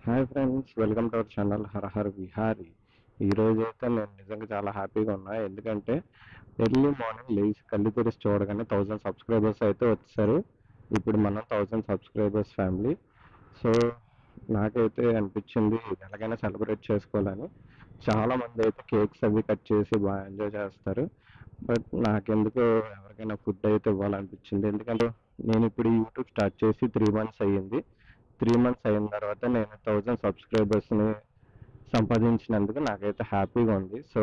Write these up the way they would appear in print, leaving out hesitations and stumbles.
Hi friends, welcome to our channel Hara Har Vihari. ఈ రోజు అయితే నేను నిజంగా చాలా హ్యాపీగా ఉన్నా. ఎందుకంటే ఎర్లీ మార్నింగ్ లేచి కళ్ళు తెరిచి చూడగానే 1000 సబ్స్క్రైబర్స్ అయితే వచ్చారు. ఇప్పుడు మనం 1000 సబ్స్క్రైబర్స్ ఫ్యామిలీ. సో నాకైతే అనిపించింది ఇది ఎలాగైనా సెలబ్రేట్ చేసుకోవాలని. చాలామంది అయితే కేక్స్ అవి కట్ చేసి బాగా ఎంజాయ్ చేస్తారు. బట్ నాకెందుకు ఎవరికైనా ఫుడ్ అయితే ఇవ్వాలనిపించింది. ఎందుకంటే నేను ఇప్పుడు యూట్యూబ్ స్టార్ట్ చేసి 3 months అయ్యింది. 3 months అయిన తర్వాత నేను 1000 సబ్స్క్రైబర్స్ని సంపాదించినందుకు నాకైతే హ్యాపీగా ఉంది. సో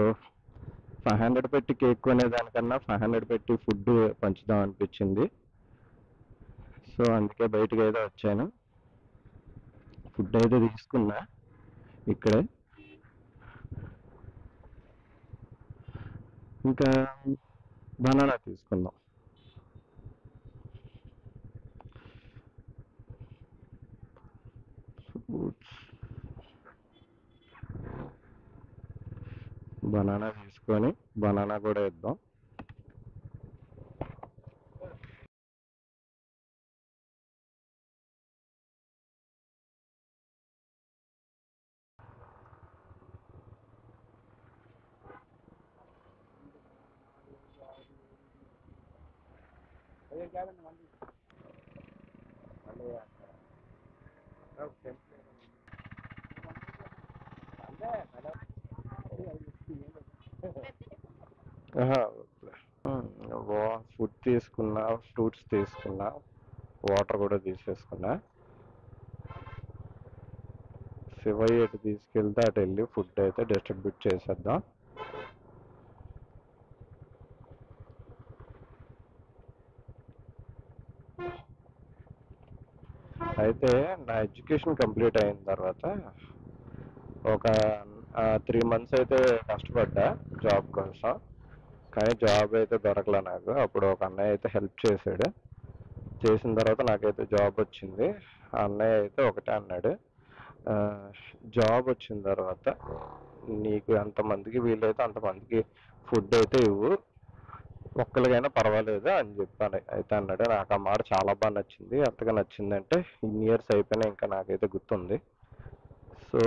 500 పెట్టి కేక్ కొనేదానికన్నా 500 పెట్టి ఫుడ్ పంచుదాం అనిపించింది. సో అందుకే బయటకు అయితే వచ్చాను. ఫుడ్ అయితే తీసుకున్నా ఇక్కడే. ఇంకా బనానా తీసుకుందాం. బనానా తీసుకొని బనానా కూడా ఇద్దాం. ఫుడ్ తీసుకున్నా, ఫ్రూట్స్ తీసుకున్నా, వాటర్ కూడా తీసేసుకున్నా. శివయ్య ఎటు తీసుకెళ్తే అటు వెళ్ళి ఫుడ్ అయితే డిస్ట్రిబ్యూట్ చేసేద్దాం. అయితే నా ఎడ్యుకేషన్ కంప్లీట్ అయిన తర్వాత ఒక 3 months అయితే కష్టపడ్డా జాబ్ కోసం. కానీ జాబ్ అయితే దొరకలే నాకు. అప్పుడు ఒక అన్నయ్య అయితే హెల్ప్ చేశాడు. చేసిన తర్వాత నాకైతే జాబ్ వచ్చింది. ఆ అన్నయ్య అయితే ఒకటే అన్నాడు, జాబ్ వచ్చిన తర్వాత నీకు ఎంతమందికి వీలైతే అంతమందికి ఫుడ్ అయితే ఇవ్వు, ఒక్కరికైనా పర్వాలేదు అని చెప్పాను. అయితే అన్నాడు. నాకు ఆ మాట చాలా బాగా నచ్చింది. ఎంతగా నచ్చిందంటే ఇన్ని ఇయర్స్ అయిపోయినా ఇంకా నాకైతే గుర్తుంది. సో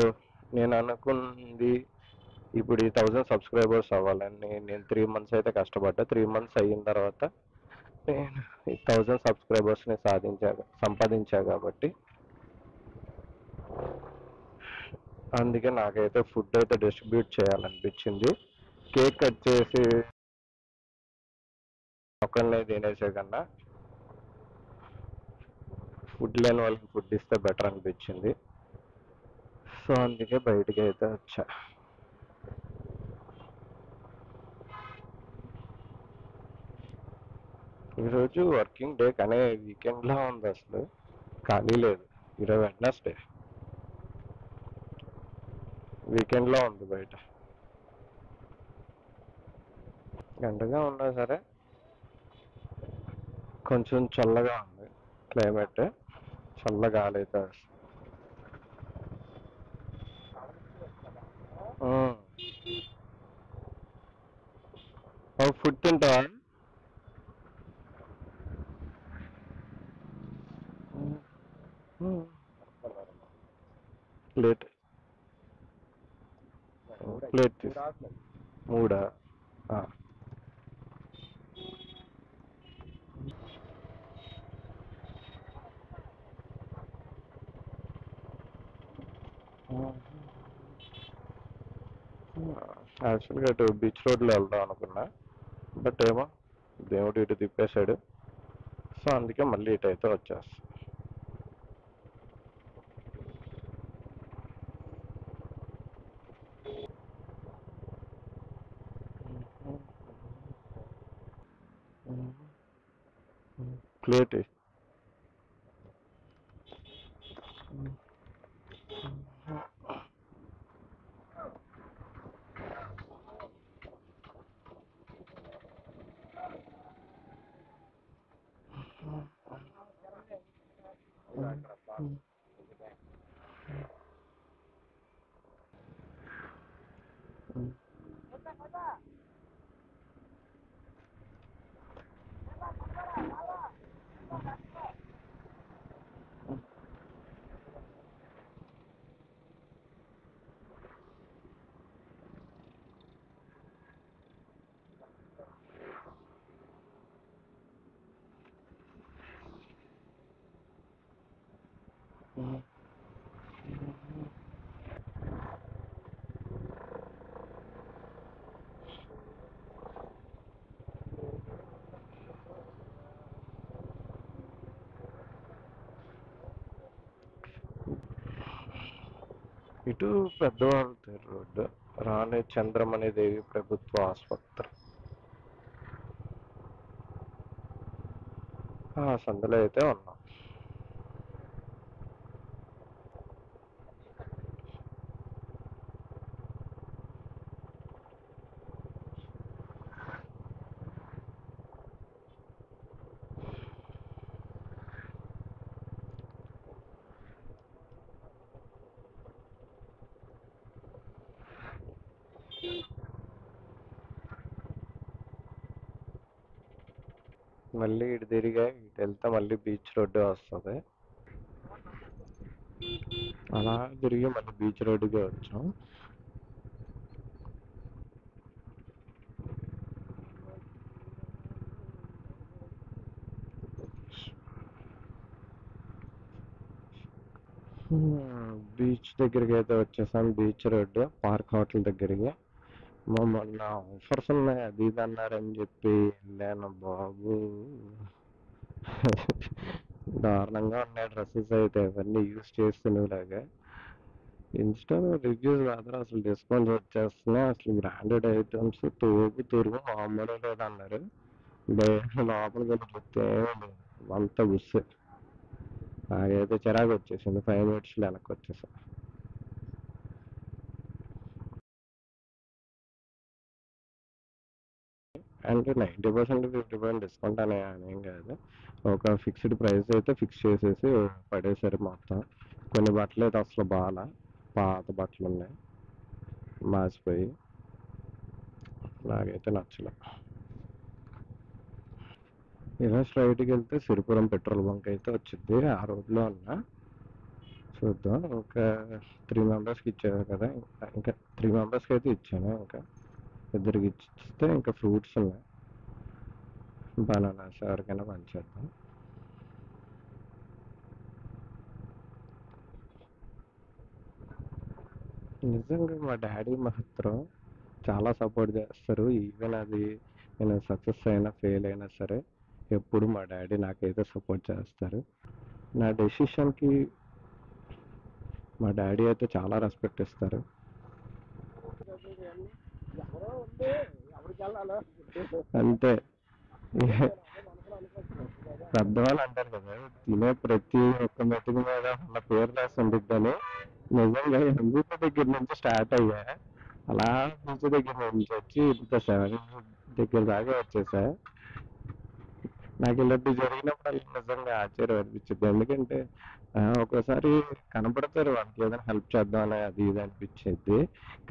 నేను అనుకుంది ఇప్పుడు ఈ 1000 సబ్స్క్రైబర్స్ అవ్వాలని. నేను 3 months అయితే కష్టపడ్డా. 3 months అయిన తర్వాత నేను ఈ 1000 సబ్స్క్రైబర్స్ని సంపాదించా కాబట్టి అందుకే నాకైతే ఫుడ్ అయితే డిస్ట్రిబ్యూట్ చేయాలనిపించింది. కేక్ కట్ చేసి ఒకరినే తినేసే కన్నా ఫుడ్ లేని వాళ్ళకి ఫుడ్ ఇస్తే బెటర్ అనిపించింది. సో అందుకే బయటికి అయితే వచ్చా. ఈరోజు వర్కింగ్ డే కానీ వీకెండ్లా ఉంది, అసలు ఖాళీ లేదు. ఈరోజు వెడ్నెస్డే, వీకెండ్లో ఉంది. బయట ఎండగా ఉన్నా సరే కొంచెం చల్లగా ఉంది క్లైమేట్. చల్ల గాలి అయితే ఫుడ్ తింటావా? ప్లేట్ ప్లేట్ తీసు. మూడా? యాక్చువల్గా అటు బీచ్ రోడ్లో వెళ్దాం అనుకున్నా, బట్ ఏమో దేవుడు ఇటు తిప్పేశాడు. సో అందుకే మళ్ళీ ఇటు అయితే వచ్చేస్తా. ప్లేట్ ఇటు పెద్దవాళ్ళ రోడ్డు, రాణి చంద్రమణి దేవి ప్రభుత్వ ఆసుపత్రి. సందులో అయితే ఉన్నాం. మళ్ళీ ఇటు తిరిగా ఇటు వెళ్తే మళ్ళీ బీచ్ రోడ్డు వస్తుంది. అలా తిరిగి మళ్ళీ బీచ్ రోడ్డుకే వచ్చాం. బీచ్ దగ్గరికి అయితే వచ్చేసాం. బీచ్ రోడ్డు పార్క్ హోటల్ దగ్గరికి. మొన్న ఆఫర్స్ ఉన్నాయి అది ఇది అన్నారని చెప్పి వెళ్ళాను బాబు. దారుణంగా ఉన్నాయి డ్రెస్సెస్ అయితే, అవన్నీ యూజ్ చేస్తున్నలాగా. ఇన్స్టాలో రివ్యూస్ మాత్రం అసలు డిస్కౌంట్స్ వచ్చేస్తున్నాయి. అసలు బ్రాండెడ్ ఐటమ్స్ తోపు తూరుగు మామూలు లేదన్నారు. లోపలికి వెళ్ళి చూస్తే ఏమీ లేదు, అంతా గుస్సే. నాకైతే చిరాకు వచ్చేసింది. 5 మినిట్స్లో వెనక్కి వచ్చేసా. అంటే 90% 50% డిస్కౌంట్ అనేం కాదు. ఒక ఫిక్స్డ్ ప్రైస్ అయితే ఫిక్స్ చేసేసి పడేసారు మొత్తం. కొన్ని బట్టలు అయితే అసలు బాగా పాత బట్టలు ఉన్నాయి, మాసిపోయి. నాకైతే నచ్చలే. ఇలా స్ట్రైట్కి వెళ్తే సిరిపురం పెట్రోల్ బంక్ అయితే వచ్చింది. ఆ రోడ్లో ఉన్నా. చూద్దాం. ఇంకా 3 మెంబర్స్కి ఇచ్చాను కదా, ఇంకా 3 మెంబర్స్కి అయితే ఇచ్చాను. ఇంకా ఇద్దరికి ఇస్తే ఇంకా ఫ్రూట్స్ ఉన్నాయి, బనానాస్ ఎవరికైనా పంచేద్దాం. నిజంగా మా డాడీ మాత్రం చాలా సపోర్ట్ చేస్తారు. ఈవెన్ అది నేను సక్సెస్ అయినా ఫెయిల్ అయినా సరే ఎప్పుడు మా డాడీ నాకైతే సపోర్ట్ చేస్తారు. నా డెసిషన్కి మా డాడీ అయితే చాలా రెస్పెక్ట్ ఇస్తారు. అంతే. పెద్దవాళ్ళు అంటారు కదా, తినే ప్రతి ఒక్క మెతుకు మీద ఉన్న పేరు రాసి ఉండిద్దని. నిజంగా ఎంబీపీ దగ్గర నుంచి స్టార్ట్ అయ్యా, అలా బీచ్ దగ్గర నుంచి వచ్చి ఇంత 7 దగ్గర దాకా వచ్చేసా. నాకు ఇలాంటి జరిగినప్పుడు నిజంగా ఆశ్చర్యం అనిపించింది. ఎందుకంటే ఒక్కోసారి కనపడతారు, వాళ్ళకి ఏదైనా హెల్ప్ చేద్దామని అది ఇది అనిపించేది.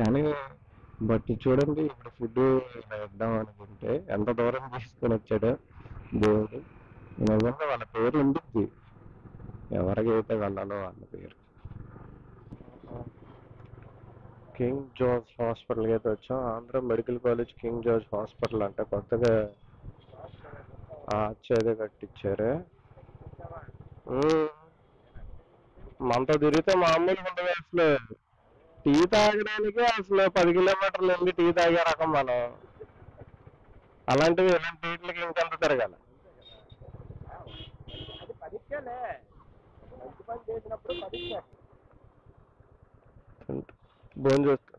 కానీ బట్ చూడండి, ఇప్పుడు ఫుడ్ ఇద్దాం అనుకుంటే ఎంత దూరం తీసుకొని వచ్చాడో దేవుడు. నిజంగా వాళ్ళ పేరు ఉండిద్ది, ఎవరికైతే వెళ్ళాలో వాళ్ళ పేరు. కింగ్ జార్జ్ హాస్పిటల్కి అయితే వచ్చాం. Andhra medical college king George hospital అంటే కొత్తగా ఆర్చ్ కట్టించారు. మనతో తిరిగితే మామూలుగా ఉండదు అసలు. టీ తాగడానికి అసలు 10 కిలోమీటర్లు వెళ్ళి టీ తాగే రకం మనం. అలాంటివి ఇలాంటి వీటికి ఇంకెంత తిరగాల. భోజనం చేస్తా.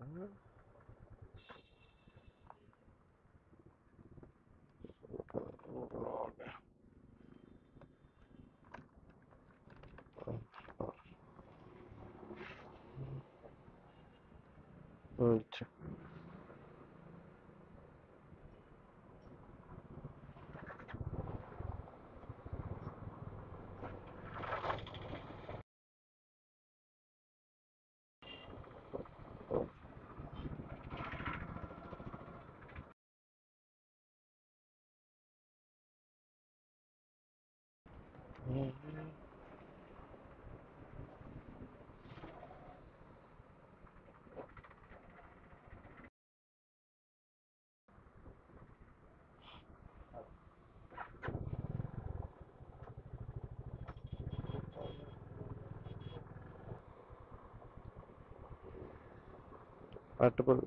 పట్టుకుని